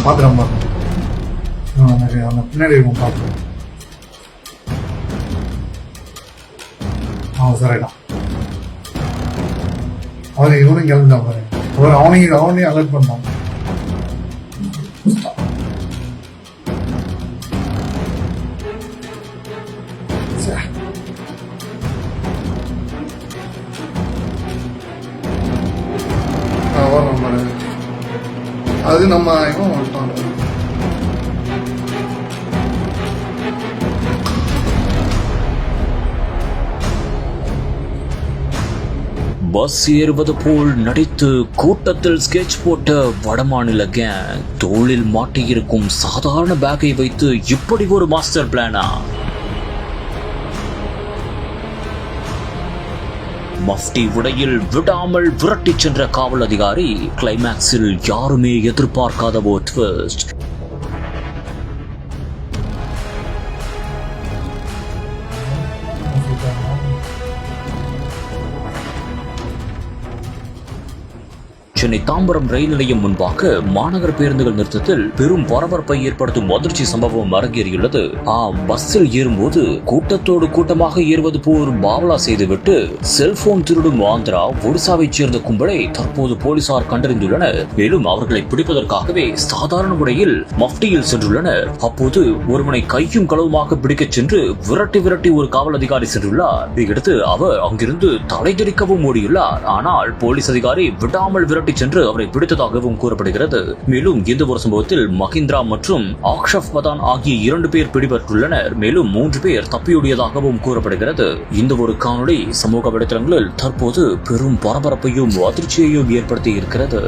பாத்துறேன் பாருங்க. அந்த பின்னாடி இருக்கும் பாத்துறேன். சரிதான். அவன் இவனும் கிளம்பிட்டான் பாரு. அவனையும் அலர்ட் பண்ணான். அது நம்ம இவன் வந்துட்டான். பஸ் ஏறுவது போல் நடித்து கூட்டத்தில் ஸ்கெட்ச் போட்ட வடமாநில கேங் தோளில் மாட்டியிருக்கும் சாதாரண பேக்கை வைத்து இப்படி ஒரு மாஸ்டர் பிளானா? மஃப்டி உடையில் விடாமல் விரட்டி சென்ற காவல் அதிகாரி கிளைமேக்ஸில் யாருமே எதிர்பார்க்காத ஒரு ட்விஸ்ட். சென்னை தாம்பரம் ரயில் நிலையம் முன்பாக மாநகர பேருந்துகள் நிறுத்தத்தில் பெரும் பரபரப்பை ஏற்படுத்தும் அதிர்ச்சி சம்பவம் அரங்கேறியுள்ளது. பஸ்ஸில் ஏறும்போது கூட்டத்தோடு கூட்டமாக ஏறுவது போல் பாவலா செய்துவிட்டு செல்போன் திருடும் ஆந்திரா ஒடிசாவைச் சேர்ந்த கும்பலை தற்போது போலீசார் கண்டறிந்துள்ளனர். மேலும் அவர்களை பிடிப்பதற்காகவே சாதாரண முறையில் மஃப்டியில் சென்றுள்ளனர். அப்போது ஒருவனை கையும் களவுமாக பிடிக்கச் சென்று விரட்டி ஒரு காவல் அதிகாரி சென்றுள்ளார். இதையடுத்து அவர் அங்கிருந்து தலைதெறிக்கவும் ஓடியுள்ளார். ஆனால் போலீஸ் அதிகாரி விடாமல் விரட்டி சென்று அவரை பிடித்ததாகவும் கூறப்படுகிறது. மேலும் இந்த ஒரு சம்பவத்தில் மஹிந்திரா மற்றும் ஆக்ஷப் மதான் ஆகிய 2 பேர் பிடிபட்டுள்ளனர். மேலும் 3 பேர் தப்பியோடியதாகவும் கூறப்படுகிறது. இந்த ஒரு காணொளி சமூக வலைதளங்களில் தற்போது பெரும் பரபரப்பையும் அதிர்ச்சியையும் ஏற்படுத்தி இருக்கிறது.